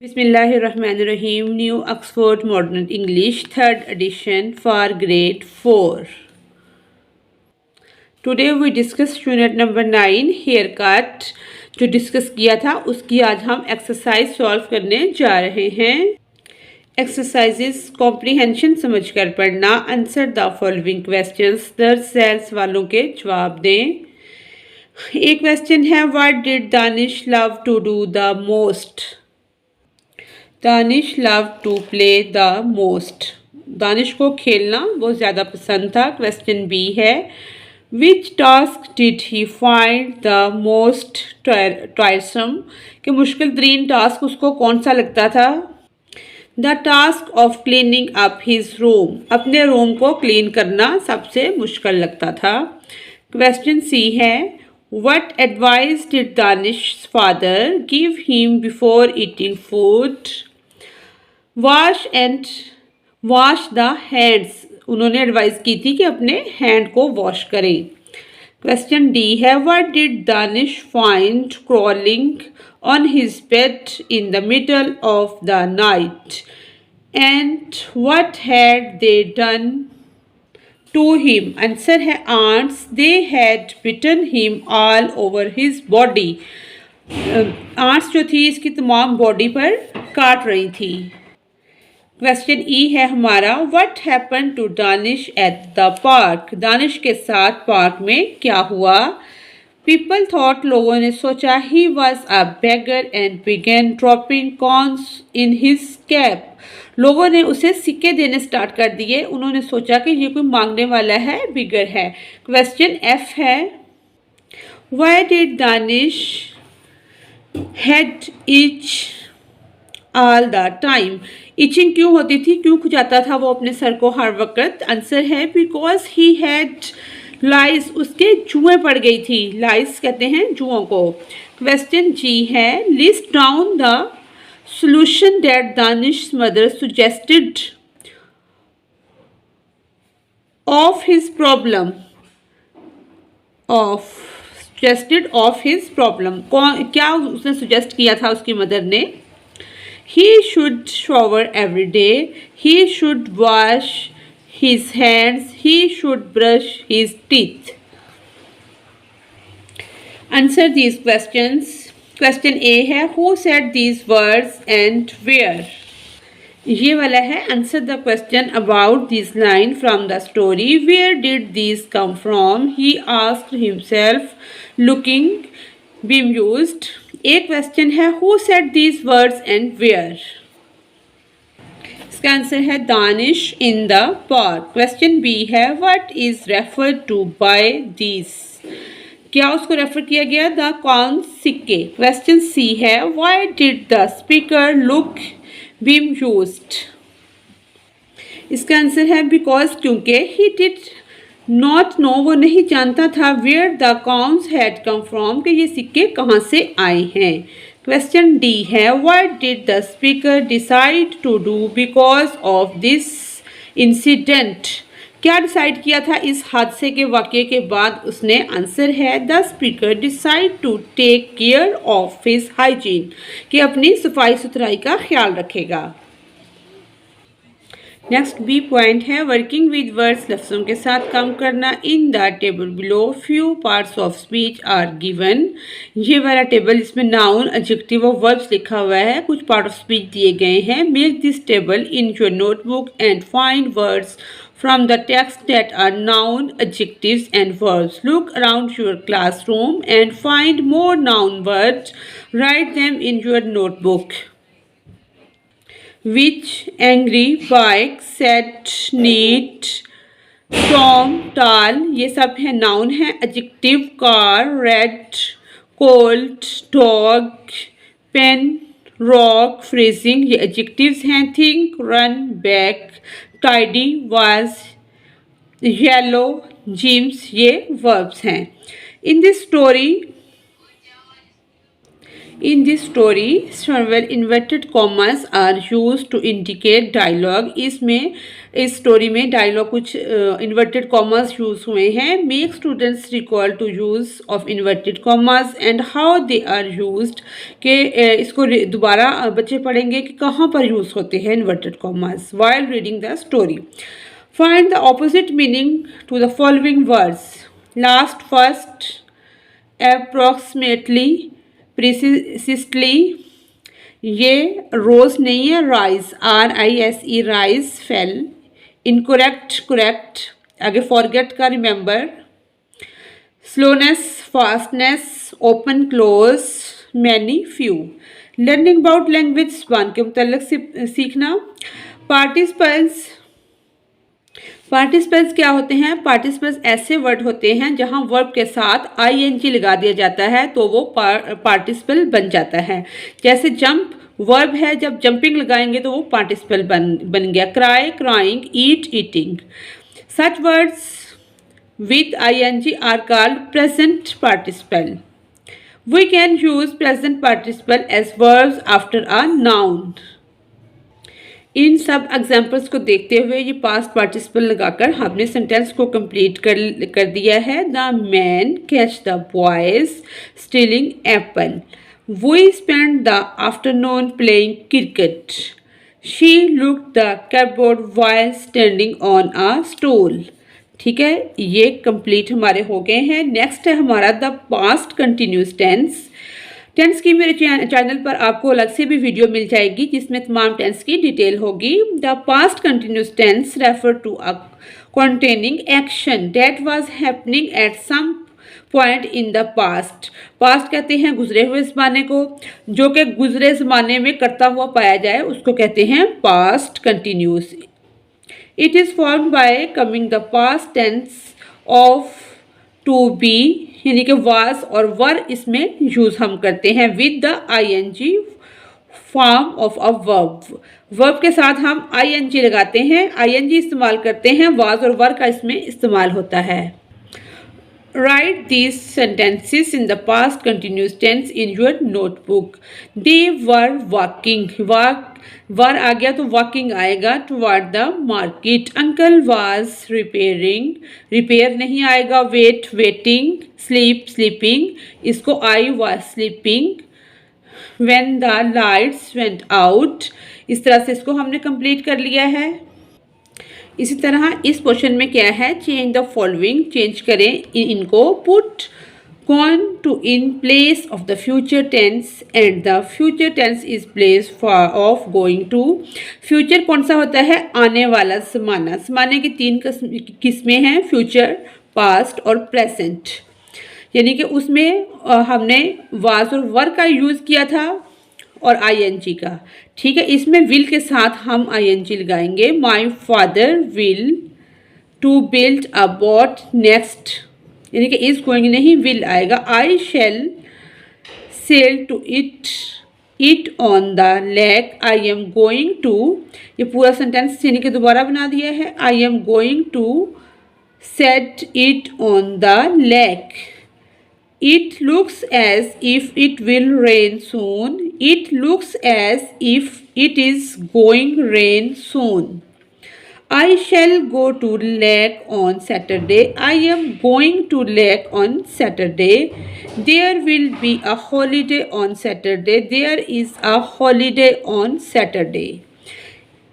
Bismillahirrahmanirrahim. New Oxford Modern English, 3rd edition for grade 4. Today we discuss unit number 9, haircut. जो discuss किया था उसकी आज हम एक्सरसाइज सॉल्व करने जा रहे हैं. एक्सरसाइजेस कॉम्प्रीहेंशन समझकर पढ़ना. Answer the following questions. 10 सेल्स वालों के जवाब दें. एक क्वेश्चन है, what did Danish love to do the most. Danish love to play the most. Danish को खेलना बहुत ज़्यादा पसंद था. क्वेश्चन बी है, which task did he find the most tiresome. कि मुश्किल तरीन टास्क उसको कौन सा लगता था. The task of cleaning up his room. अपने रूम को क्लीन करना सबसे मुश्किल लगता था. क्वेश्चन सी है, what advice did Danish's father give him before eating food. wash the hands. उन्होंने एडवाइस की थी कि अपने हैंड को वॉश करें. क्वेश्चन डी है, what did Danish find crawling on his bed in the middle of the night and what had they done to him. Answer है ants. They had bitten him all over his body. ants जो थी इसकी तमाम body पर काट रही थी. Question E है हमारा, what happen to Danish at the park. Danish के साथ पार्क में क्या हुआ. People thought. लोगों ने सोचा. He was a beggar and began dropping coins in his cap. लोगों ने उसे सिक्के देने स्टार्ट कर दिए. उन्होंने सोचा कि ये कोई मांगने वाला है, बिगर है. क्वेश्चन एफ है, why did Danish had itch all the time. Itching क्यों होती थी, क्यों खुजाता था वो अपने सर को हर वक्त. आंसर है, बिकॉज ही हैड लाइस. उसके जुएं पड़ गई थी. लाइस कहते हैं जुओं को. क्वेश्चन जी है, list down the solution that Danish's mother suggested of his problem. क्या उसने suggest किया था उसकी मदर ने. He should shower every day. He should wash his hands. He should brush his teeth. Answer these questions. Question A है, who said these words and where. ये वाला है. Answer the question about this line from the story. Where did these come from. He asked himself looking bemused. एक question है, who said these words and where. इसका answer है Danish in the park. Question B है, what is referred to by these. क्या उसको refer किया गया. The corn सिक्के. क्वेश्चन सी है, why did the speaker look bemused. इसका आंसर है बिकॉज क्योंकि ही डिड नॉट नो. वो नहीं जानता था where the coins had come from. कि ये सिक्के कहाँ से आए हैं. क्वेश्चन डी है, what did the speaker decide to do because of this incident. क्या डिसाइड किया था इस हादसे के वाक़े के बाद उसने. आंसर है, the speaker decide to take care of his hygiene. कि अपनी सफाई सुथराई का ख्याल रखेगा. नेक्स्ट बी पॉइंट है, वर्किंग विद वर्ड्स. लफ्ज़ों के साथ काम करना. In the table below few parts of speech are given. ये वाला टेबल इसमें नाउन, एडजेक्टिव और वर्ब्स लिखा हुआ है. कुछ पार्ट ऑफ स्पीच दिए गए हैं. Make this table in your notebook and find words from the text that are noun, adjectives and verbs. Look around your classroom and find more noun words. Write them in your notebook. Which, angry, bike, set, neat, Tom, tall, ये सब है noun है. adjective, car, red, cold, dog, pen, rock, freezing, ये adjectives हैं. think, run, back, tidy, was, yellow, gems, ये verbs हैं. In this story, In this story, several inverted commas are used to indicate dialogue. इसमें इस story में dialogue कुछ inverted commas use हुए हैं. Make students recall to use of inverted commas and how they are used. के इसको दोबारा बच्चे पढ़ेंगे कि कहाँ पर यूज होते हैं inverted commas while reading the story. Find the opposite meaning to the following words. Last, first, approximately, precisely. ये रोज नहीं है, rise, RISE, rise, fall. Incorrect, correct. आगे फॉरगेट का remember. Slowness, fastness, open, close, many, few. Learning about language 1 के मुताल्लिक सीखना. Participants. Participants क्या होते हैं? पार्टिसिपेंट्स ऐसे वर्ड होते हैं जहां वर्ब के साथ ING लगा दिया जाता है तो वो पार्टिसिपल बन जाता है. जैसे जंप वर्ब है, जब जंपिंग लगाएंगे तो वो पार्टिसिपल बन गया. Cry, crying, eat, eating. Such words with ING are called present participle. We can use present participle as verbs after a noun. इन सब एग्जाम्पल्स को देखते हुए ये पास्ट पार्टिसिपल लगाकर हमने सेंटेंस को कंप्लीट कर दिया है. The man catch the boys stealing apple. We spend the afternoon playing cricket. She look the cupboard while standing on a stool. ठीक है, ये कंप्लीट हमारे हो गए हैं. नेक्स्ट है हमारा the past continuous tense. Tense की मेरे चैनल पर आपको अलग से भी वीडियो मिल जाएगी जिसमें तमाम टेंस की डिटेल होगी. The past continuous tense refer to a continuing action that was happening at some point in the past. Past कहते हैं गुजरे हुए ज़माने को, जो कि गुजरे ज़माने में करता हुआ पाया जाए उसको कहते हैं past continuous. It is formed by coming the past tense of to be, यानी कि वाज और वर इसमें यूज हम करते हैं with the ING form of a verb. Verb के साथ हम ING लगाते हैं, ING इस्तेमाल करते हैं, वाज और वर का इसमें इस्तेमाल होता है. Write these sentences in the past continuous tense in your notebook. They were walking. वर आ गया तो walking आएगा. Toward the market. Uncle was repairing. Repair नहीं आएगा. Wait, waiting. Sleep, sleeping. इसको I was sleeping. When the lights went out. इस तरह से इसको हमने कंप्लीट कर लिया है. इसी तरह इस क्वेश्चन में क्या है? Change the following. चेंज करें इनको. Put going to in place of the future tense and the future tense is place of going to. Future कौन सा होता है? आने वाला ज़माना. ज़माने की 3 किस्में हैं, फ्यूचर, पास्ट और प्रेजेंट. यानी कि उसमें हमने वाज और वर का यूज़ किया था और ING का. ठीक है, इसमें विल के साथ हम ING लगाएंगे. My father will to build a boat next, यानी कि इज गोइंग नहीं, विल आएगा. I shall sail to it on the lake. I am going to, ये पूरा सेंटेंस यानी कि दोबारा बना दिया है. I am going to set it on the lake. It looks as if it will rain soon. It looks as if it is going rain soon. I shall go to lake on Saturday. I am going to lake on Saturday. There will be a holiday on Saturday. There is a holiday on Saturday.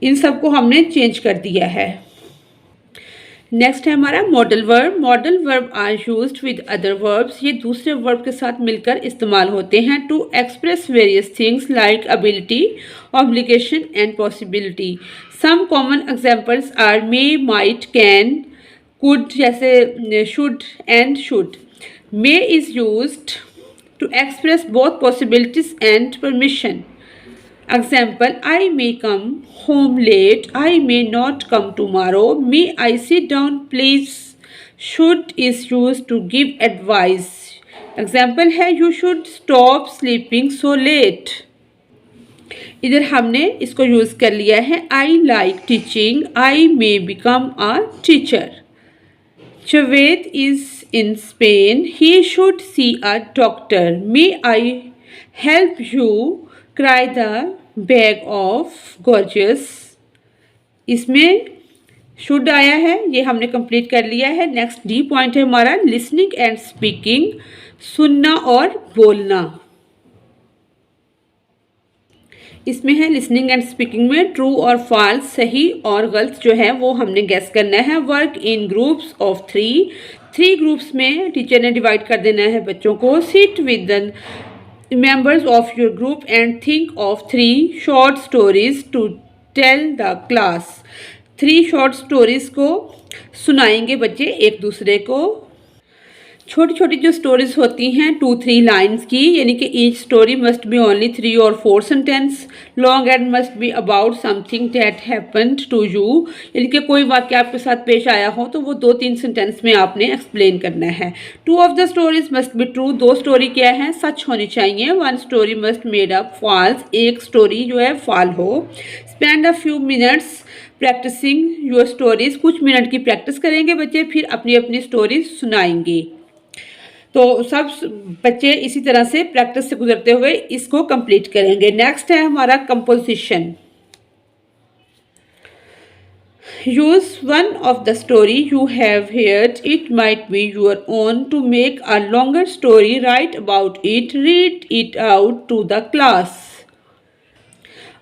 इन सबको हमने change कर दिया है. Next है हमारा modal verb. Modal verb are used with other verbs. ये दूसरे वर्ब के साथ मिलकर इस्तेमाल होते हैं to express various things like ability, obligation and possibility. Some common examples are may, might, can, could, जैसे should and should. May is used to express both possibilities and permission. Example, I may come home late. I may not come tomorrow. May I sit down, please? Should is used to give advice. Example है, you should stop sleeping so late. इधर हमने इसको use कर लिया है. I like teaching. I may become a teacher. Javed is in Spain. He should see a doctor. May I help you cry the bag of gorgeous। इसमें should आया है, ये हमने कंप्लीट कर लिया है। नेक्स्ट डी पॉइंट है हमारा लिसनिंग एंड स्पीकिंग, सुनना और बोलना। इसमें है लिसनिंग एंड स्पीकिंग में ट्रू और फॉल्स, सही और गलत जो है वो हमने गेस करना है। Work in groups of three groups में टीचर ने डिवाइड कर देना है बच्चों को। Sit with the members of your group and think of 3 short stories to tell the class। 3 short stories को सुनाएंगे बच्चे एक दूसरे को। छोटी छोटी जो स्टोरीज होती हैं 2-3 लाइन्स की, यानी कि each story must be only 3 or 4 sentence long and must be about something that happened to you, यानी कि कोई वाक्य आपके साथ पेश आया हो तो वो 2-3 सेंटेंस में आपने एक्सप्लेन करना है। 2 of the stories must be true, 2 story क्या है सच होनी चाहिए। 1 story must made up false, एक स्टोरी जो है फॉल हो। Spend a few minutes practising your stories, कुछ मिनट की प्रैक्टिस करेंगे बच्चे, फिर अपनी अपनी स्टोरीज सुनाएंगे। तो सब बच्चे इसी तरह से प्रैक्टिस से गुजरते हुए इसको कंप्लीट करेंगे। नेक्स्ट है हमारा composition. Use one of the story you have heard, it might be your own, to make a longer story, write about it, read it out to the class.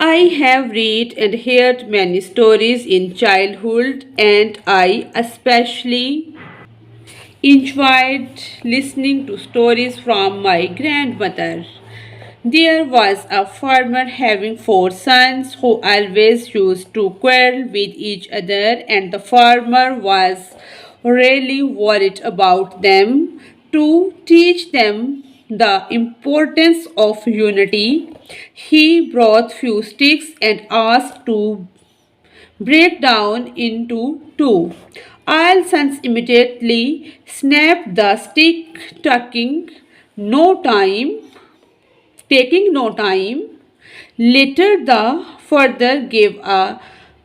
I have read and heard many stories in childhood and I especially enjoyed listening to stories from my grandmother. There was a farmer having 4 sons who always used to quarrel with each other, and the farmer was really worried about them. To teach them the importance of unity, he brought few sticks and asked to break down into 2. All sons immediately snapped the stick, taking no time. Later the father gave a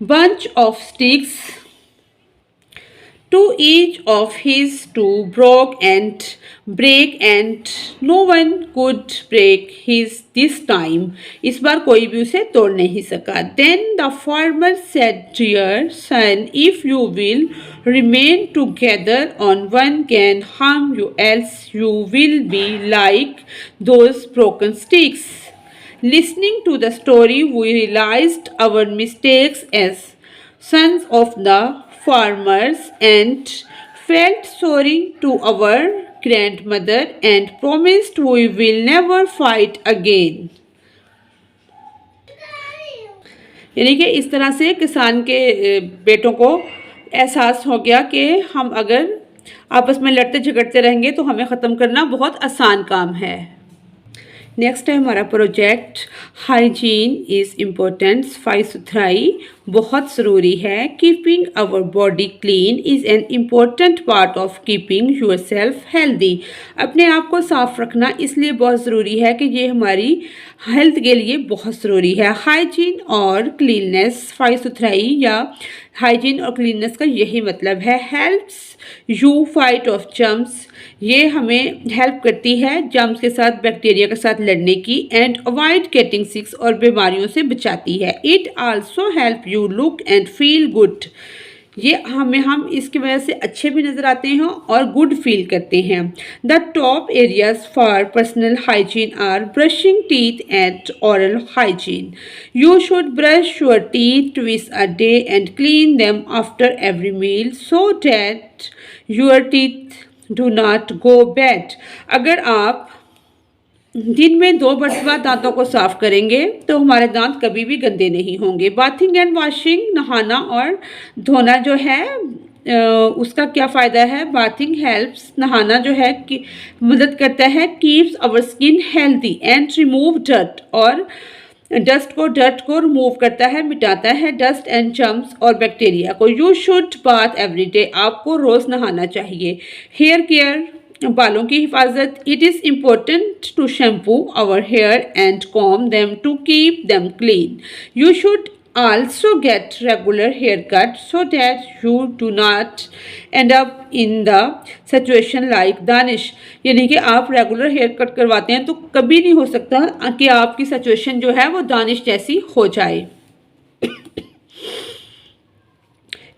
bunch of sticks to each of his to break, and no one could break his this time। इस बार कोई भी उसे तोड़ नहीं सका। Then the farmer said, dear son, if you will remain together on one can harm you, else you will be like those broken sticks। Listening to the story, we realized our mistakes as sons of the farmers and felt sorry to our grandmother and promised we will never fight again। यानी कि इस तरह से किसान के बेटों को एहसास हो गया कि हम अगर आपस में लड़ते झगड़ते रहेंगे तो हमें ख़त्म करना बहुत आसान काम है। नेक्स्ट है हमारा प्रोजेक्ट हाइजीन इज़ इम्पोर्टेंट। सफाई सुथराई बहुत ज़रूरी है। Keeping our body clean is an important part of keeping yourself healthy. अपने आप को साफ रखना इसलिए बहुत ज़रूरी है कि ये हमारी हेल्थ के लिए बहुत ज़रूरी है। हाइजीन और क्लीननेस, सफाई सुथराई या हाइजीन और क्लीननेस का यही मतलब है। Helps you fight of germs, ये हमें हेल्प करती है जर्म्स के साथ, बैक्टीरिया के साथ लड़ने की। एंड अवॉइड गेटिंग सिक, और बीमारियों से बचाती है। It also help you look and feel good, ये हम इसकी वजह से अच्छे भी नज़र आते हैं और गुड फील करते हैं। The top areas for personal hygiene are brushing teeth and oral hygiene. You should brush your teeth twice a day and clean them after every meal so that your teeth do not go bad. अगर आप दिन में 2 मरतबा दांतों को साफ करेंगे तो हमारे दांत कभी भी गंदे नहीं होंगे। बाथिंग एंड वॉशिंग, नहाना और धोना जो है उसका क्या फ़ायदा है। बाथिंग हेल्प्स, नहाना जो है कि मदद करता है। Keeps our skin healthy and remove dirt, और डस्ट को रिमूव करता है, मिटाता है डस्ट एंड जर्म्स और बैक्टीरिया को। You should bath every day, आपको रोज़ नहाना चाहिए। हेयर केयर, बालों की हिफाजत। It is important to shampoo our hair and comb them to keep them clean. You should Also get regular haircut so that you do not end up in the situation like Danish. यानी कि आप regular hair cut करवाते हैं तो कभी नहीं हो सकता कि आपकी सिचुएशन जो है वो दानिश जैसी हो जाए.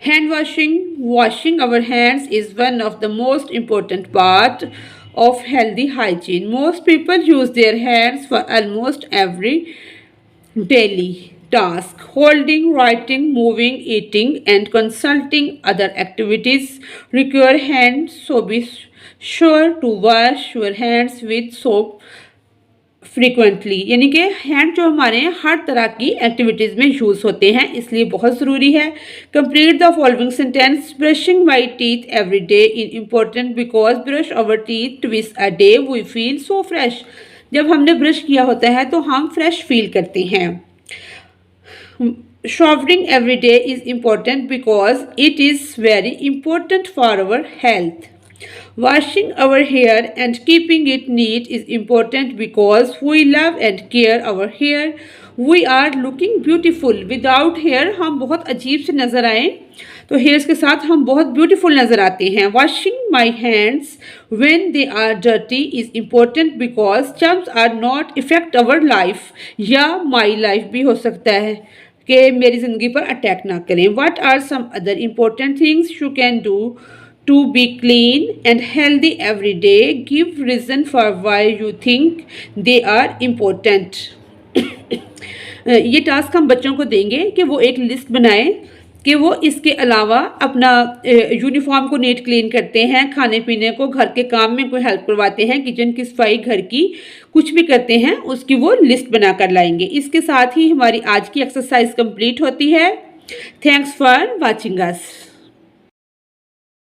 Hand washing our hands is one of the most important part of healthy hygiene. Most people use their hands for almost every daily task. Holding, writing, moving, eating, and consulting other activities require hands, so be sure to wash your hands with soap frequently. यानी कि hand जो हमारे हर तरह की activities में use होते हैं इसलिए बहुत ज़रूरी है. Complete the following sentence. Brushing my teeth every day is important because brush our teeth twice a day we feel so fresh. जब हमने ब्रश किया होता है तो हम फ्रेश फील करते हैं. Showering every day is important because it is very important for our health. Washing our hair and keeping it neat is important because we love and care our hair. We are looking beautiful. Without hair हम बहुत अजीब से नज़र आए तो hairs के साथ हम बहुत ब्यूटीफुल नज़र आते हैं. Washing my hands when they are dirty is important because germs are not affect our life. या my life भी हो सकता है कि मेरी ज़िंदगी पर अटैक ना करें. What are some other important things you can do to be clean and healthy every day? Give reason for why you think they are important. ये टास्क हम बच्चों को देंगे कि वो एक लिस्ट बनाएं कि वो इसके अलावा अपना यूनिफॉर्म को नीट क्लीन करते हैं, खाने पीने को, घर के काम में कोई हेल्प करवाते हैं, किचन की सफाई, घर की कुछ भी करते हैं उसकी वो लिस्ट बना कर लाएंगे. इसके साथ ही हमारी आज की एक्सरसाइज कंप्लीट होती है. Thanks for watching us.